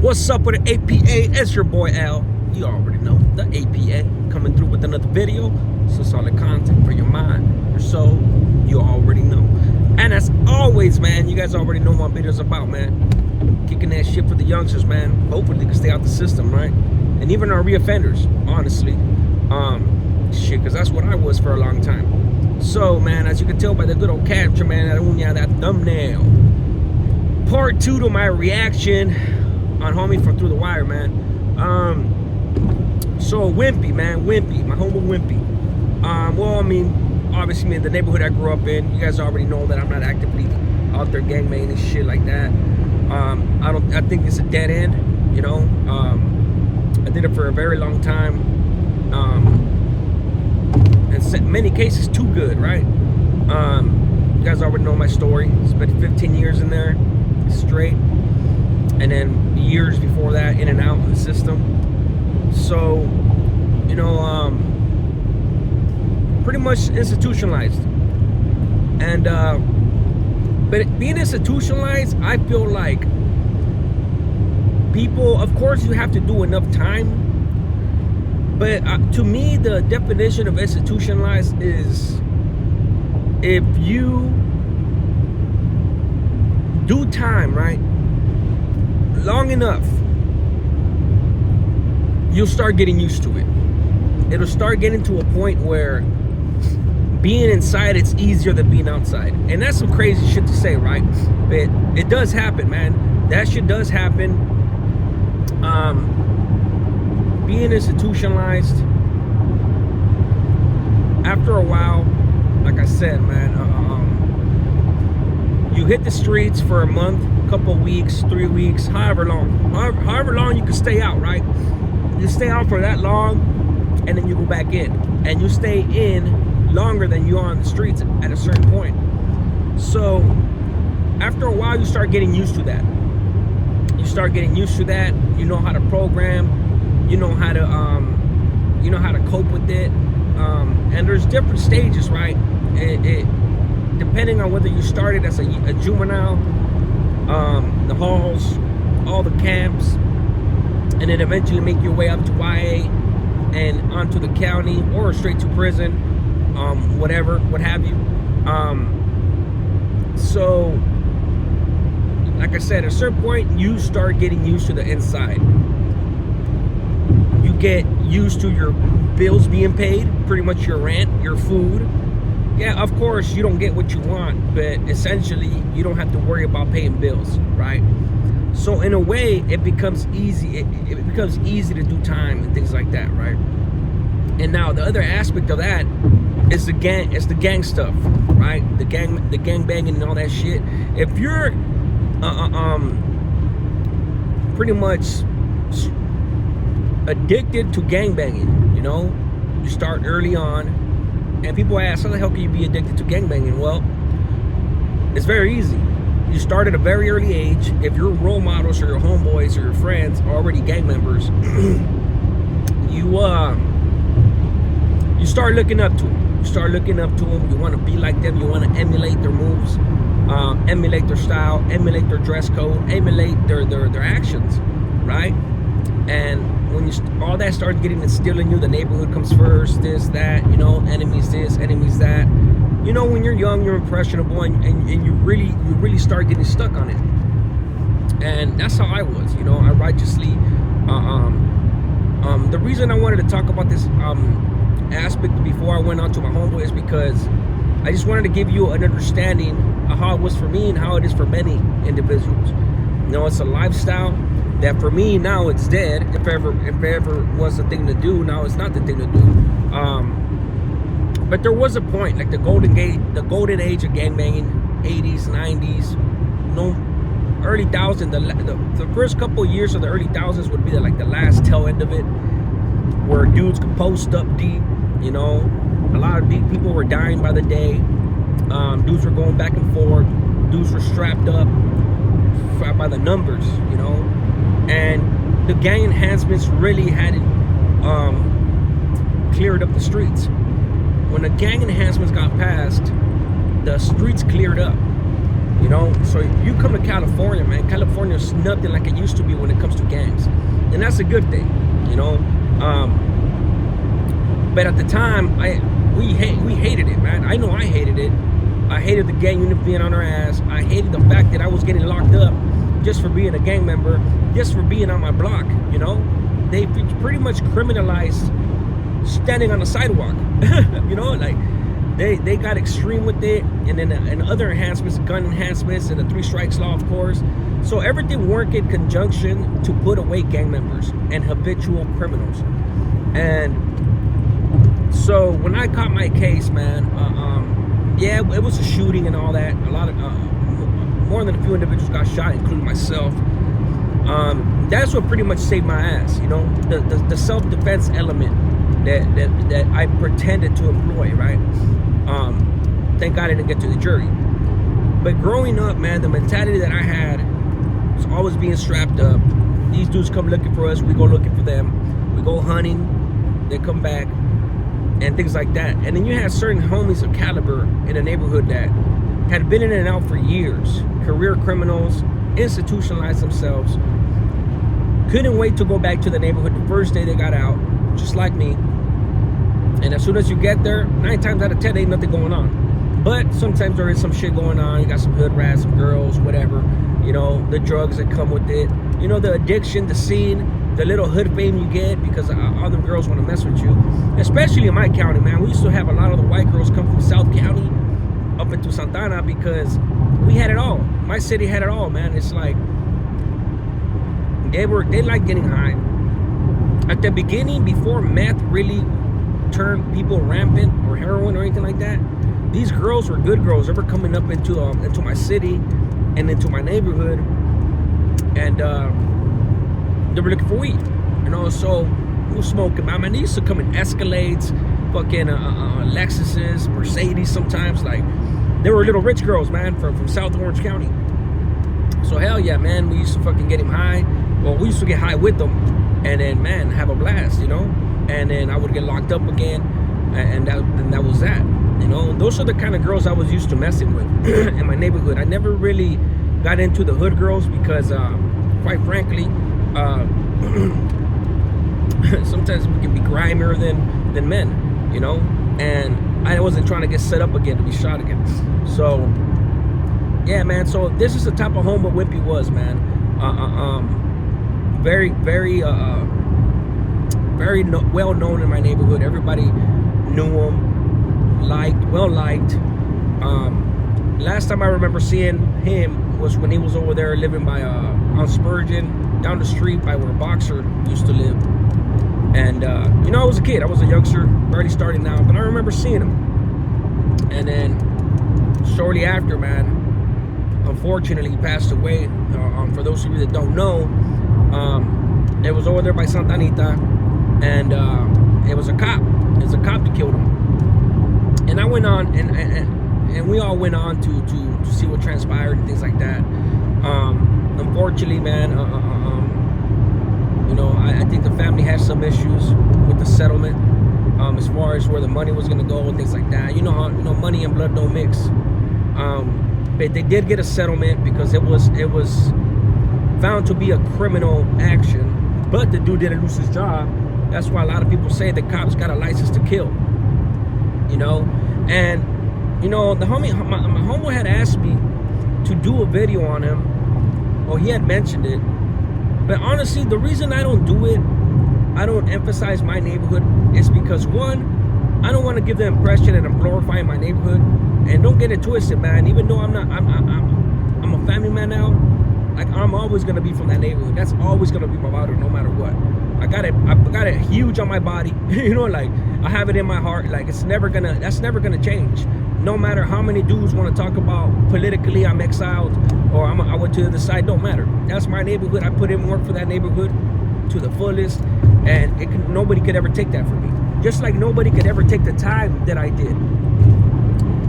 What's up with the APA? It's your boy Al. You already know, the APA, coming through with another video. So solid content for your mind, your soul. You already know. And as always, man, you guys already know what my video's about, man. Kicking that shit for the youngsters, man. Hopefully they can stay out the system, right? And even our reoffenders, honestly. Shit, because that's what I was for a long time. So, man, as you can tell by the good old capture, man, that thumbnail. Part 2 to my reaction on homie from Through the Wire, man. So Wimpy, man, Wimpy, my homie Wimpy. Well, I mean, obviously, man, the neighborhood I grew up in, you guys already know that I'm not actively out there gangbanging and shit like that. I think it's a dead end, you know. I did it for a very long time. In many cases, too good, right? You guys already know my story. Spent 15 years in there, straight. And then years before that, in and out of the system. So, you know, pretty much institutionalized. And, but being institutionalized, I feel like people, of course, you have to do enough time. But to me, the definition of institutionalized is if you do time, right, long enough, you'll start getting used to it. It'll start getting to a point where being inside, it's easier than being outside. And that's some crazy shit to say, right? But it does happen, man. That shit does happen. Being institutionalized, after a while, like I said, man, you hit the streets for a month, couple weeks, 3 weeks, however long you can stay out, right? You stay out for that long, and then you go back in, and you stay in longer than you are on the streets at a certain point. So after a while, you start getting used to that. You know how to program. You know how to cope with it. And there's different stages, right? Depending on whether you started as a juvenile, the halls, all the camps, and then eventually make your way up to YA and onto the county or straight to prison, whatever, what have you. So, like I said, at a certain point, you start getting used to the inside. You get used to your bills being paid, pretty much your rent, your food. Yeah, of course, you don't get what you want, but essentially, you don't have to worry about paying bills, right? So in a way, it becomes easy. It becomes easy to do time and things like that, right? And now the other aspect of that is the gang stuff, right? The gang banging and all that shit. If you're pretty much addicted to gangbanging, you know, you start early on, and people ask, how the hell can you be addicted to gangbanging? Well, it's very easy. You start at a very early age. If your role models or your homeboys or your friends are already gang members, you start looking up to them. You want to be like them. You want to emulate their moves, emulate their style, emulate their dress code, emulate their actions, right? And when all that starts getting instilled in you, the neighborhood comes first, this, that, you know, enemies this, enemies that. You know, when you're young, you're impressionable, and you really start getting stuck on it. And that's how I was, you know. I righteously, the reason I wanted to talk about this aspect before I went on to my homeboy is because I just wanted to give you an understanding of how it was for me and how it is for many individuals. You know, it's a lifestyle that for me now it's dead. If ever was the thing to do, now it's not the thing to do. But there was a point, like the golden age of gangbanging, 80s, 90s, early 2000s. The first couple of years of the early 2000s would be the last tail end of it, where dudes could post up deep. You know, a lot of people were dying by the day. Dudes were going back and forth. Dudes were strapped up by the numbers, you know. And the gang enhancements really hadn't cleared up the streets. When the gang enhancements got passed, the streets cleared up. You know, so you come to California, man. California's nothing like it used to be when it comes to gangs, and that's a good thing, you know. But at the time, we hated it, man. I know I hated it. I hated the gang unit being on our ass. I hated the fact that I was getting locked up just for being a gang member, just for being on my block. You know, they pretty much criminalized standing on the sidewalk. You know, like. They got extreme with it, and then and other enhancements, gun enhancements, and the 3 strikes law, of course. So everything worked in conjunction to put away gang members and habitual criminals. And so when I caught my case, man, yeah, it was a shooting and all that. A lot of more than a few individuals got shot, including myself. That's what pretty much saved my ass. You know, the self-defense element that I pretended to employ, right? Thank God I didn't get to the jury. But growing up, man, the mentality that I had was always being strapped up. These dudes come looking for us, we go looking for them. We go hunting, they come back, and things like that. And then you had certain homies of caliber in the neighborhood that had been in and out for years. Career criminals, institutionalized themselves. Couldn't wait to go back to the neighborhood the first day they got out, just like me. And as soon as you get there, 9 times out of 10, ain't nothing going on. But sometimes there is some shit going on. You got some hood rats, some girls, whatever. You know, the drugs that come with it. You know, the addiction, the scene, the little hood fame you get because all the girls want to mess with you. Especially in my county, man. We used to have a lot of the white girls come from South County up into Santana because we had it all. My city had it all, man. It's like they liked getting high. At the beginning, before meth really turned people rampant or heroin or anything like that, these girls were good girls. They were coming up into my city and into my neighborhood, and they were looking for weed. You know, so we were smoking. Man, they used to come in Escalades, fucking Lexuses, Mercedes sometimes. Like, they were little rich girls, man, from South Orange County. So hell yeah, man, we used to fucking get him high. Well, we used to get high with them, and then, man, have a blast, you know. And then I would get locked up again, and that was that. You know, those are the kind of girls I was used to messing with in my neighborhood. I never really got into the hood girls because, quite frankly, sometimes we can be grimier than men, you know. And I wasn't trying to get set up again to be shot again. So, yeah, man. So this is the type of home what Wimpy was, man. Very well known in my neighborhood. Everybody knew him. Well liked. Last time I remember seeing him was when he was over there living by on Spurgeon, down the street by where Boxer used to live. And you know, I was a kid, I was a youngster, barely starting out, but I remember seeing him. And then shortly after, man, unfortunately he passed away. For those of you that don't know, it was over there by Santa Anita, and it was a cop. It was a cop that killed him. And I went on, and we all went on to see what transpired and things like that. Unfortunately, man, you know, I think the family has some issues with the settlement, as far as where the money was gonna go and things like that. You know how, you know, money and blood don't mix. But they did get a settlement because it was found to be a criminal action, but the dude didn't lose his job. That's why a lot of people say the cops got a license to kill. You know, and you know, my homeboy had asked me to do a video on him, or he had mentioned it. But honestly, the reason I don't do it, I don't emphasize my neighborhood, is because, one, I don't want to give the impression that I'm glorifying my neighborhood. And don't get it twisted, man. Even though I'm a family man now, like, I'm always gonna be from that neighborhood. That's always gonna be my motto, no matter what. I got it huge on my body. You know, like, I have it in my heart. Like, that's never gonna change. No matter how many dudes want to talk about politically I'm exiled or I went to the other side, don't matter. That's my neighborhood. I put in work for that neighborhood to the fullest, and nobody could ever take that from me. Just like nobody could ever take the time that I did.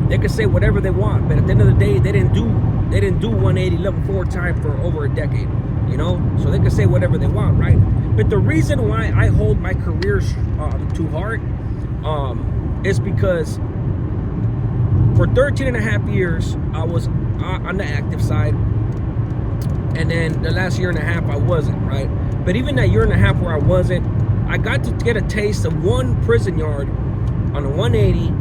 They could say whatever they want, but at the end of the day, they didn't do 180 level 4 time for over a decade, you know? So they could say whatever they want, right? But the reason why I hold my career to heart is because for 13 and a half years, I was on the active side, and then the last year and a half I wasn't, right? But even that year and a half where I wasn't, I got to get a taste of one prison yard on the 180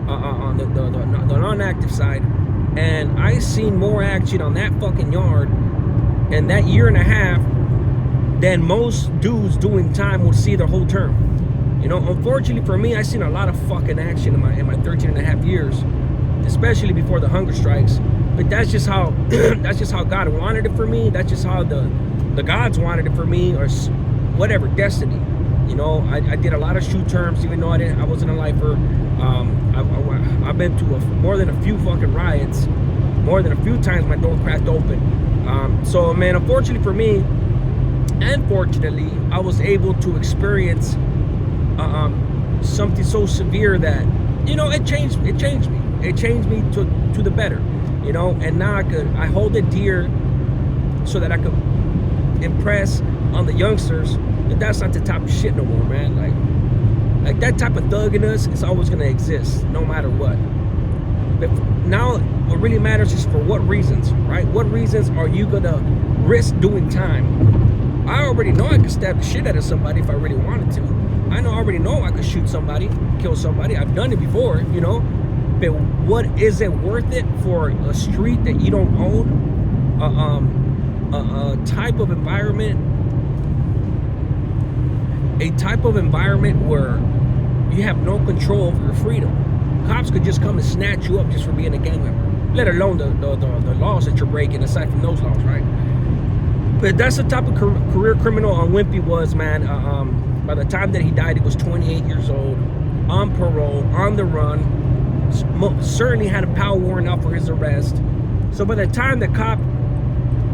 on the non-active side, and I seen more action on that fucking yard in that year and a half than most dudes doing time would see their whole term. You know, unfortunately for me, I seen a lot of fucking action in my 13 and a half years, especially before the hunger strikes. But that's just how that's just how God wanted it for me. That's just how the gods wanted it for me, or whatever, destiny. You know, I did a lot of shoot terms, even though I wasn't a lifer. I've been to more than a few fucking riots, more than a few times my door cracked open. So man, unfortunately for me, and fortunately, I was able to experience something so severe that, you know, it changed me. It changed me to the better, you know. And now I hold it dear, so that I could impress on the youngsters that that's not the type of shit no more, man. Like that type of thugginess is always gonna exist, no matter what. But now, what really matters is for what reasons, right? What reasons are you gonna risk doing time? I already know I could stab the shit out of somebody if I really wanted to. I already know I could shoot somebody, kill somebody. I've done it before, you know. But what is it worth it for a street that you don't own? A type of environment, where you have no control over your freedom. Cops could just come and snatch you up just for being a gang member, let alone the laws that you're breaking aside from those laws, right? But that's the type of career criminal WIMPY was, man. By the time that he died, he was 28 years old, on parole, on the run. Certainly had a power warrant out for his arrest. So by the time the cop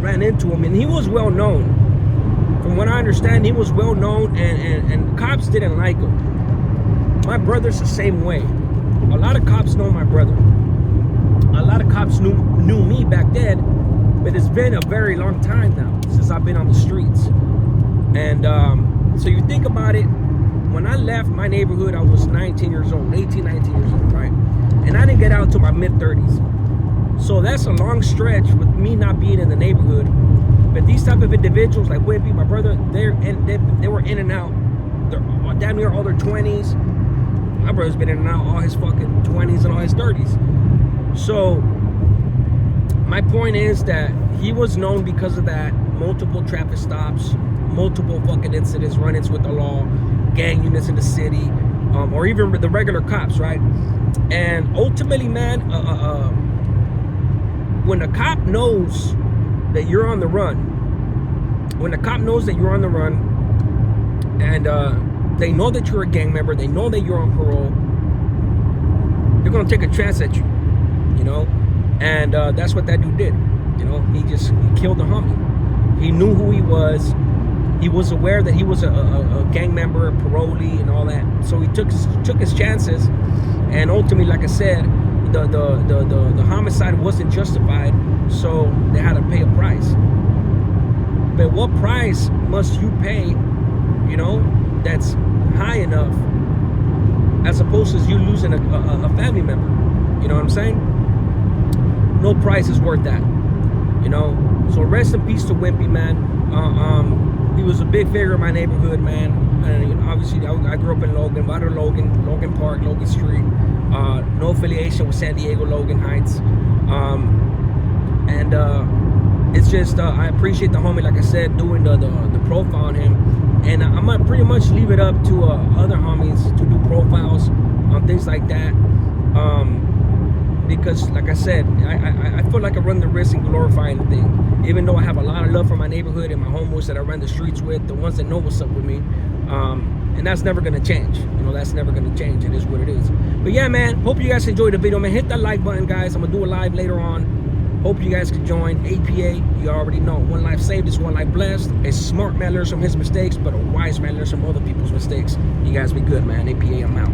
ran into him, and he was well known, from what I understand, he was well known, and cops didn't like him. My brother's the same way. A lot of cops know my brother. A lot of cops knew me back then, but it's been a very long time now since I've been on the streets. And so you think about it, when I left my neighborhood, I was 19 years old, 18, 19 years old, right? And I didn't get out until my mid-30s. So that's a long stretch with me not being in the neighborhood. But these type of individuals like WIMPY, my brother, they were in and out. They're damn near all their 20s. My brother's been in and out all his fucking 20s and all his 30s. So my point is that he was known because of that. Multiple traffic stops, multiple fucking incidents, run-ins with the law, gang units in the city, or even the regular cops, right? And ultimately, man, when a cop knows that you're on the run, and they know that you're a gang member, they know that you're on parole, they're gonna take a chance at you, you know? And that's what that dude did. You know, he killed the homie. He knew who he was. He was aware that he was a gang member, a parolee, and all that. So he took his chances, and ultimately, like I said, the homicide wasn't justified, so they had to pay a price. But what price must you pay, you know, that's high enough, as opposed to you losing a family member? You know what I'm saying? No price is worth that, you know. So rest in peace to WIMPY, man. He was a big figure in my neighborhood, man. And you know, obviously, I grew up in Logan, Water Logan Park, Logan Street. No affiliation with San Diego, Logan Heights. It's just I appreciate the homie, like I said, doing the profile on him. And I'm gonna pretty much leave it up to other homies to do profiles on things like that. Because like I said, I feel like I run the risk in glorifying the thing. Even though I have a lot of love for my neighborhood and my homeboys that I run the streets with, the ones that know what's up with me. And that's never gonna change. You know, that's never gonna change. It is what it is. But yeah, man, hope you guys enjoyed the video, man. Hit that like button, guys. I'm gonna do a live later on. Hope you guys can join. APA, you already know. One life saved is one life blessed. A smart man learns from his mistakes, but a wise man learns from other people's mistakes. You guys be good, man. APA, I'm out.